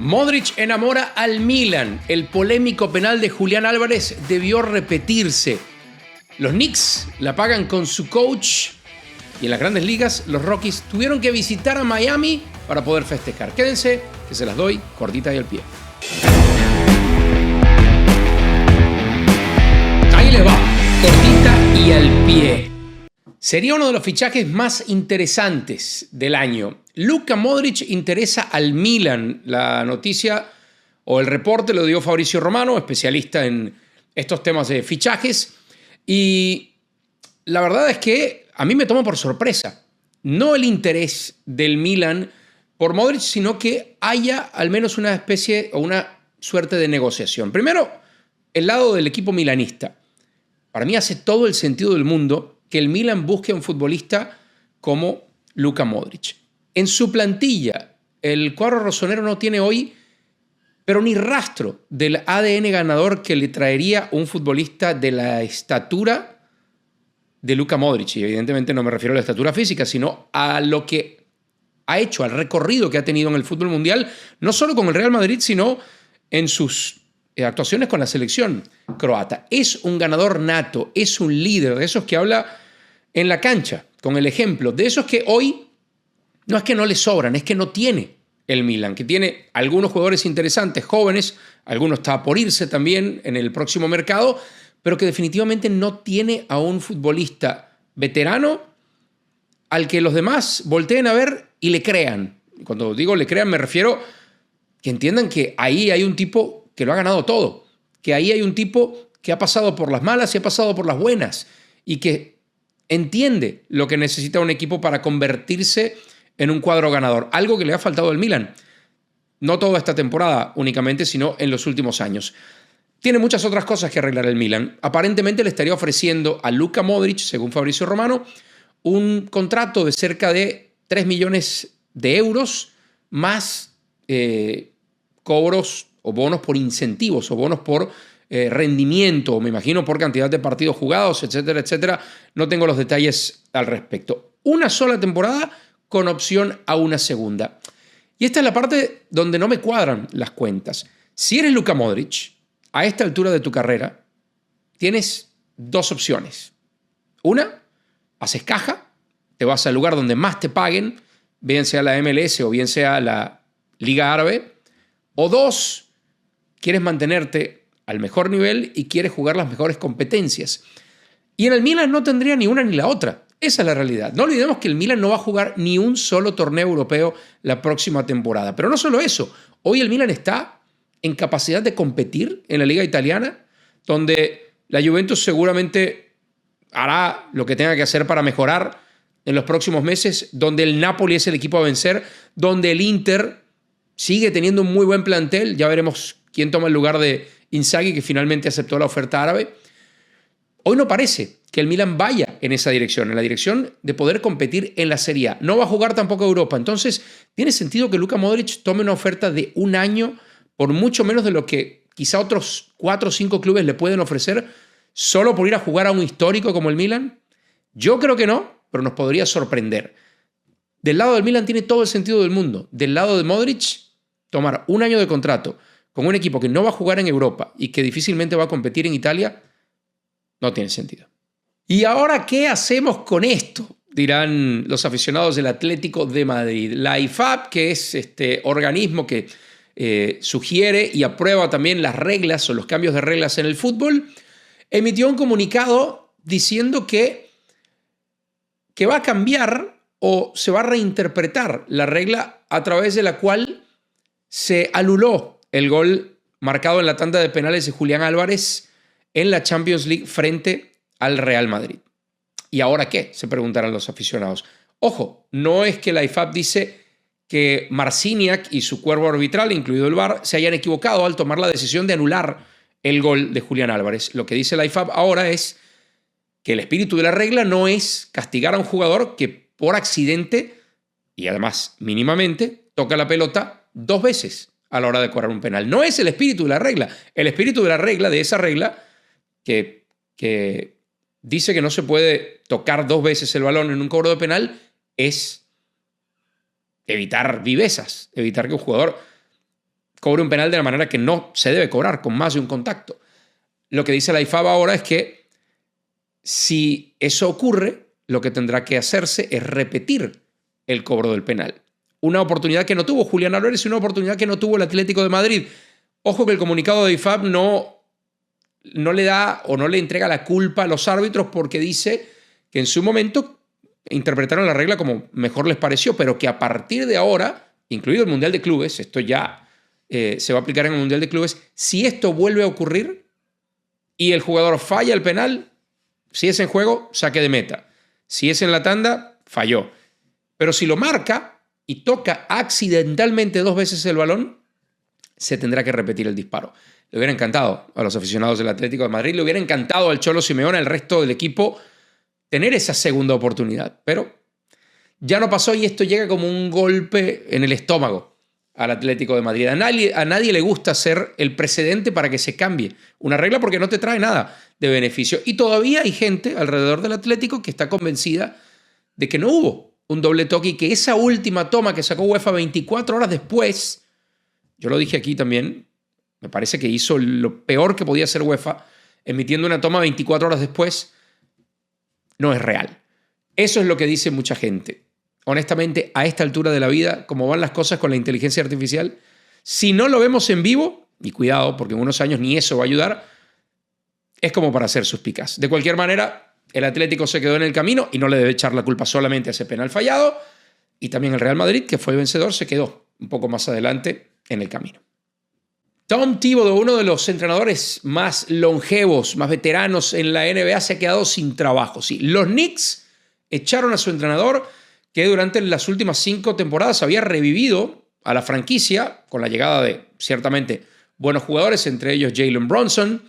Modric enamora al Milan. El polémico penal de Julián Álvarez debió repetirse. Los Knicks la pagan con su coach. Y en las grandes ligas, los Rockies tuvieron que visitar a Miami para poder festejar. Quédense, que se las doy cortita y al pie. Ahí les va, cortita y al pie. Sería uno de los fichajes más interesantes del año. Luka Modric interesa al Milan. La noticia o el reporte lo dio Fabrizio Romano, especialista en estos temas de fichajes. Y la verdad es que a mí me toma por sorpresa. No el interés del Milan por Modric, sino que haya al menos una especie o una suerte de negociación. Primero, el lado del equipo milanista. Para mí hace todo el sentido del mundo que el Milan busque a un futbolista como Luka Modric. En su plantilla, el cuadro rosonero no tiene hoy, pero ni rastro del ADN ganador que le traería un futbolista de la estatura de Luka Modric. Y evidentemente no me refiero a la estatura física, sino a lo que ha hecho, al recorrido que ha tenido en el fútbol mundial, no solo con el Real Madrid, sino en sus actuaciones con la selección croata. Es un ganador nato, es un líder, de esos que habla en la cancha, con el ejemplo, de esos que hoy no es que no le sobran, es que no tiene el Milan, que tiene algunos jugadores interesantes, jóvenes, algunos está por irse también en el próximo mercado, pero que definitivamente no tiene a un futbolista veterano al que los demás volteen a ver y le crean. Cuando digo le crean me refiero que entiendan que ahí hay un tipo que lo ha ganado todo, que ahí hay un tipo que ha pasado por las malas y ha pasado por las buenas y que entiende lo que necesita un equipo para convertirse en un cuadro ganador. Algo que le ha faltado al Milan. No toda esta temporada únicamente, sino en los últimos años. Tiene muchas otras cosas que arreglar el Milan. Aparentemente le estaría ofreciendo a Luka Modric, según Fabrizio Romano, un contrato de cerca de 3 millones de euros más cobros o bonos por incentivos o bonos por rendimiento, me imagino por cantidad de partidos jugados, etcétera, etcétera. No tengo los detalles al respecto. Una sola temporada con opción a una segunda. Y esta es la parte donde no me cuadran las cuentas. Si eres Luka Modric, a esta altura de tu carrera, tienes dos opciones. Una, haces caja, te vas al lugar donde más te paguen, bien sea la MLS o bien sea la Liga Árabe. O dos, quieres mantenerte al mejor nivel y quieres jugar las mejores competencias. Y en el Milan no tendría ni una ni la otra. Esa es la realidad. No olvidemos que el Milan no va a jugar ni un solo torneo europeo la próxima temporada. Pero no solo eso. Hoy el Milan está en capacidad de competir en la Liga Italiana, donde la Juventus seguramente hará lo que tenga que hacer para mejorar en los próximos meses, donde el Napoli es el equipo a vencer, donde el Inter sigue teniendo un muy buen plantel. Ya veremos quién toma el lugar de Inzaghi, que finalmente aceptó la oferta árabe. Hoy no parece que el Milan vaya en esa dirección, en la dirección de poder competir en la Serie A. No va a jugar tampoco Europa. Entonces, tiene sentido que Luka Modric tome una oferta de un año por mucho menos de lo que quizá otros 4 o 5 clubes le pueden ofrecer solo por ir a jugar a un histórico como el Milan. Yo creo que no, pero nos podría sorprender. Del lado del Milan tiene todo el sentido del mundo. Del lado de Modric, tomar un año de contrato con un equipo que no va a jugar en Europa y que difícilmente va a competir en Italia, no tiene sentido. ¿Y ahora qué hacemos con esto?, dirán los aficionados del Atlético de Madrid. La IFAB, que es este organismo que sugiere y aprueba también las reglas o los cambios de reglas en el fútbol, emitió un comunicado diciendo que va a cambiar o se va a reinterpretar la regla a través de la cual se anuló el gol marcado en la tanda de penales de Julián Álvarez en la Champions League frente al Real Madrid. ¿Y ahora qué?, se preguntarán los aficionados. Ojo, no es que la IFAB dice que Marciniak y su cuerpo arbitral, incluido el VAR, se hayan equivocado al tomar la decisión de anular el gol de Julián Álvarez. Lo que dice la IFAB ahora es que el espíritu de la regla no es castigar a un jugador que por accidente, y además mínimamente, toca la pelota 2 veces a la hora de cobrar un penal. No es el espíritu de la regla. El espíritu de la regla, de esa regla, que dice que no se puede tocar 2 veces el balón en un cobro de penal, es evitar vivezas, evitar que un jugador cobre un penal de la manera que no se debe cobrar, con más de un contacto. Lo que dice la IFAB ahora es que si eso ocurre, lo que tendrá que hacerse es repetir el cobro del penal. Una oportunidad que no tuvo Julián Álvarez y una oportunidad que no tuvo el Atlético de Madrid. Ojo que el comunicado de IFAB no le da o no le entrega la culpa a los árbitros, porque dice que en su momento interpretaron la regla como mejor les pareció, pero que a partir de ahora, incluido el Mundial de Clubes, esto ya se va a aplicar en el Mundial de Clubes, si esto vuelve a ocurrir y el jugador falla el penal, si es en juego, saque de meta. Si es en la tanda, falló. Pero si lo marca y toca accidentalmente 2 veces el balón, se tendrá que repetir el disparo. Le hubiera encantado a los aficionados del Atlético de Madrid, le hubiera encantado al Cholo Simeone, al resto del equipo, tener esa segunda oportunidad. Pero ya no pasó y esto llega como un golpe en el estómago al Atlético de Madrid. A nadie le gusta ser el precedente para que se cambie una regla, porque no te trae nada de beneficio. Y todavía hay gente alrededor del Atlético que está convencida de que no hubo un doble toque y que esa última toma que sacó UEFA 24 horas después, yo lo dije aquí también, me parece que hizo lo peor que podía hacer UEFA, emitiendo una toma 24 horas después, no es real. Eso es lo que dice mucha gente. Honestamente, a esta altura de la vida, como van las cosas con la inteligencia artificial, si no lo vemos en vivo, y cuidado, porque en unos años ni eso va a ayudar, es como para hacer suspicaz. De cualquier manera, el Atlético se quedó en el camino y no le debe echar la culpa solamente a ese penal fallado, y también el Real Madrid, que fue el vencedor, se quedó un poco más adelante en el camino. Tom Thibodeau, uno de los entrenadores más longevos, más veteranos en la NBA, se ha quedado sin trabajo. Sí, los Knicks echaron a su entrenador, que durante las últimas 5 temporadas había revivido a la franquicia con la llegada de, ciertamente, buenos jugadores, entre ellos Jalen Brunson,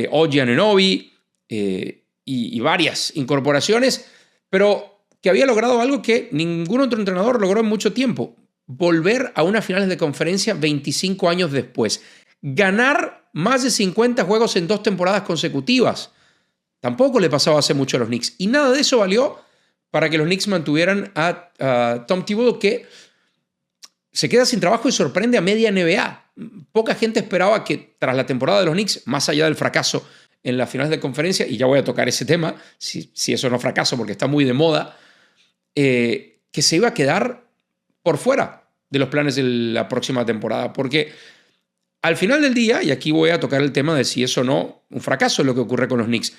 OG Anunoby y varias incorporaciones, pero que había logrado algo que ningún otro entrenador logró en mucho tiempo: volver a unas finales de conferencia 25 años después. Ganar más de 50 juegos en 2 temporadas consecutivas. Tampoco le pasaba hace mucho a los Knicks. Y nada de eso valió para que los Knicks mantuvieran a Tom Thibodeau, que se queda sin trabajo y sorprende a media NBA. Poca gente esperaba que tras la temporada de los Knicks, más allá del fracaso en las finales de conferencia, y ya voy a tocar ese tema, si eso no es fracaso porque está muy de moda, que se iba a quedar por fuera de los planes de la próxima temporada. Porque al final del día, y aquí voy a tocar el tema de si es o no un fracaso lo que ocurre con los Knicks,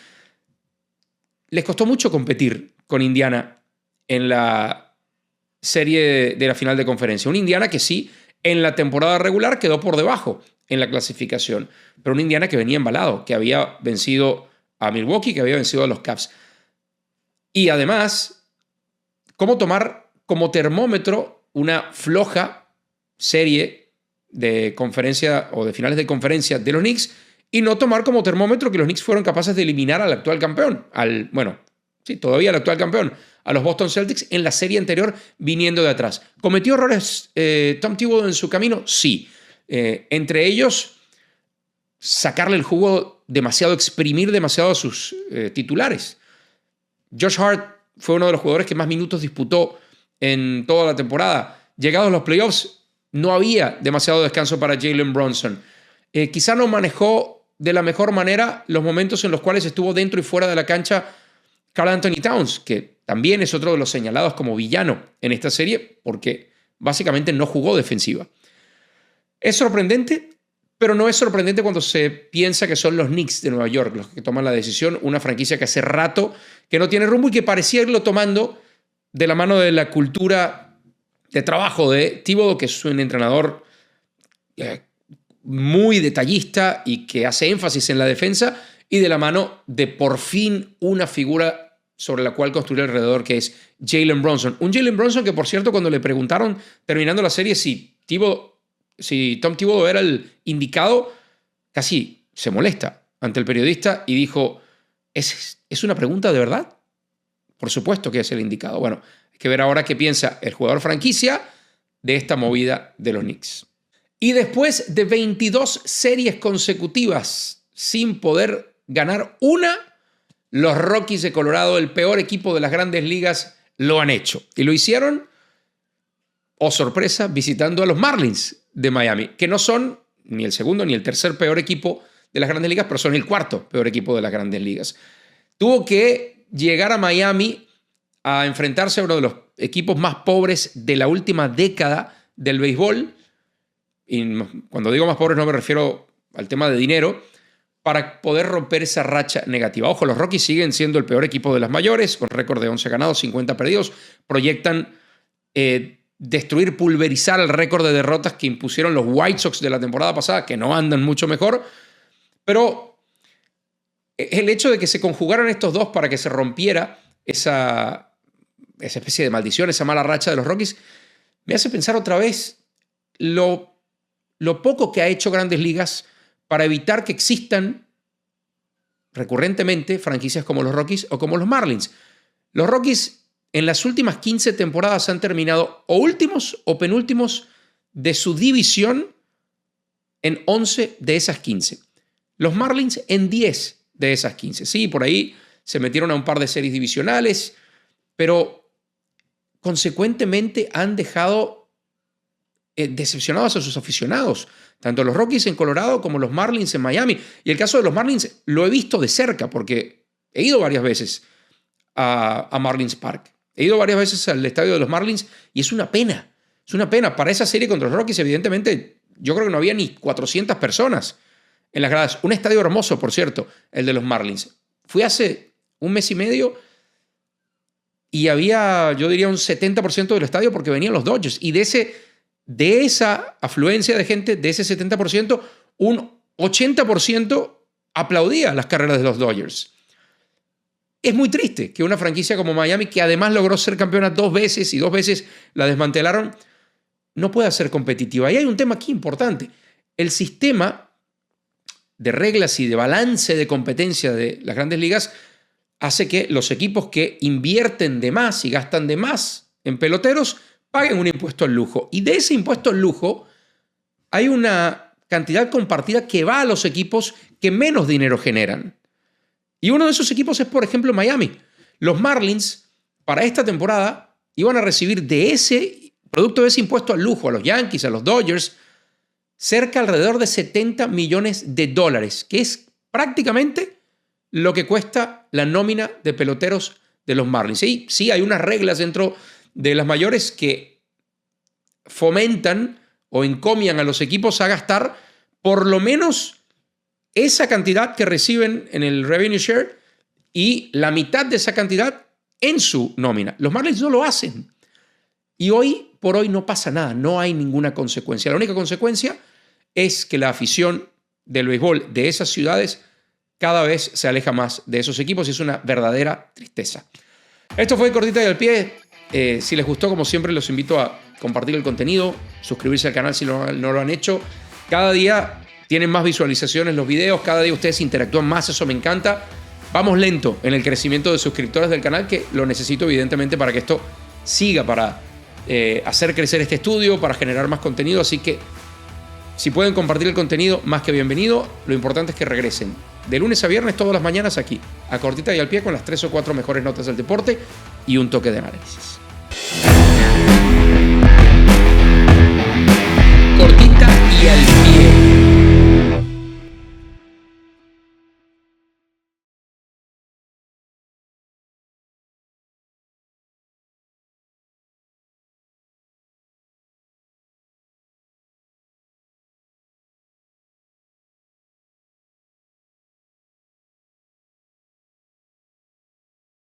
les costó mucho competir con Indiana en la serie de la final de conferencia. Un Indiana que sí, en la temporada regular quedó por debajo en la clasificación, pero un Indiana que venía embalado, que había vencido a Milwaukee, que había vencido a los Cavs. Y además, ¿cómo tomar como termómetro una floja serie de conferencia o de finales de conferencia de los Knicks y no tomar como termómetro que los Knicks fueron capaces de eliminar al actual campeón, todavía al actual campeón, a los Boston Celtics en la serie anterior viniendo de atrás? ¿Cometió errores Tom Thibodeau en su camino? Sí. Entre ellos, sacarle el jugo demasiado, exprimir demasiado a sus titulares. Josh Hart fue uno de los jugadores que más minutos disputó en toda la temporada. Llegados los playoffs, no había demasiado descanso para Jalen Brunson. Quizá no manejó de la mejor manera los momentos en los cuales estuvo dentro y fuera de la cancha Karl Anthony Towns, que también es otro de los señalados como villano en esta serie, porque básicamente no jugó defensiva. Es sorprendente, pero no es sorprendente cuando se piensa que son los Knicks de Nueva York los que toman la decisión, una franquicia que hace rato que no tiene rumbo y que parecía irlo tomando de la mano de la cultura de trabajo de Thibodeau, que es un entrenador muy detallista y que hace énfasis en la defensa, y de la mano de por fin una figura sobre la cual construir alrededor, que es Jalen Brunson. Un Jalen Brunson que, por cierto, cuando le preguntaron terminando la serie si Tom Thibodeau era el indicado, casi se molesta ante el periodista y dijo: ¿Es una pregunta de verdad? Por supuesto que es el indicado. Bueno, hay que ver ahora qué piensa el jugador franquicia de esta movida de los Knicks. Y después de 22 series consecutivas sin poder ganar una, los Rockies de Colorado, el peor equipo de las grandes ligas, lo han hecho. Y lo hicieron, oh sorpresa, visitando a los Marlins de Miami, que no son ni el segundo ni el tercer peor equipo de las Grandes Ligas, pero son el cuarto peor equipo de las Grandes Ligas. Tuvo que llegar a Miami a enfrentarse a uno de los equipos más pobres de la última década del béisbol. Y cuando digo más pobres no me refiero al tema de dinero, para poder romper esa racha negativa. Ojo, los Rockies siguen siendo el peor equipo de las mayores, con récord de 11 ganados, 50 perdidos. Proyectan destruir, pulverizar el récord de derrotas que impusieron los White Sox de la temporada pasada, que no andan mucho mejor. Pero el hecho de que se conjugaran estos dos para que se rompiera esa especie de maldición, esa mala racha de los Rockies, me hace pensar otra vez lo poco que ha hecho Grandes Ligas para evitar que existan recurrentemente franquicias como los Rockies o como los Marlins. Los Rockies en las últimas 15 temporadas han terminado o últimos o penúltimos de su división en 11 de esas 15. Los Marlins en 10 de esas 15. Sí, por ahí se metieron a un par de series divisionales, pero consecuentemente han dejado decepcionados a sus aficionados, tanto los Rockies en Colorado como los Marlins en Miami. Y el caso de los Marlins lo he visto de cerca porque he ido varias veces a Marlins Park. He ido varias veces al estadio de los Marlins y es una pena. Es una pena. Para esa serie contra los Rockies, evidentemente, yo creo que no había ni 400 personas en las gradas. Un estadio hermoso, por cierto, el de los Marlins. Fui hace un mes y medio y había, yo diría, un 70% del estadio porque venían los Dodgers. Y de esa afluencia de gente, de ese 70%, un 80% aplaudía las carreras de los Dodgers. Es muy triste que una franquicia como Miami, que además logró ser campeona 2 veces y 2 veces la desmantelaron, no pueda ser competitiva. Y hay un tema aquí importante. El sistema de reglas y de balance de competencia de las Grandes Ligas hace que los equipos que invierten de más y gastan de más en peloteros paguen un impuesto al lujo. Y de ese impuesto al lujo hay una cantidad compartida que va a los equipos que menos dinero generan. Y uno de esos equipos es, por ejemplo, Miami. Los Marlins, para esta temporada, iban a recibir de ese producto de ese impuesto al lujo, a los Yankees, a los Dodgers, cerca alrededor de $70 millones, que es prácticamente lo que cuesta la nómina de peloteros de los Marlins. Y sí, hay unas reglas dentro de las mayores que fomentan o encomian a los equipos a gastar por lo menos esa cantidad que reciben en el revenue share y la mitad de esa cantidad en su nómina. Los Marlins no lo hacen. Y hoy por hoy no pasa nada, no hay ninguna consecuencia. La única consecuencia es que la afición del béisbol de esas ciudades cada vez se aleja más de esos equipos y es una verdadera tristeza. Esto fue Cortita y al Pie. Si les gustó, como siempre, los invito a compartir el contenido, suscribirse al canal si no lo han hecho. Cada día tienen más visualizaciones los videos, cada día ustedes interactúan más, eso me encanta. Vamos lento en el crecimiento de suscriptores del canal, que lo necesito evidentemente para que esto siga, para hacer crecer este estudio, para generar más contenido. Así que si pueden compartir el contenido, más que bienvenido. Lo importante es que regresen de lunes a viernes todas las mañanas aquí, a Cortita y al Pie, con las 3 o 4 mejores notas del deporte y un toque de análisis.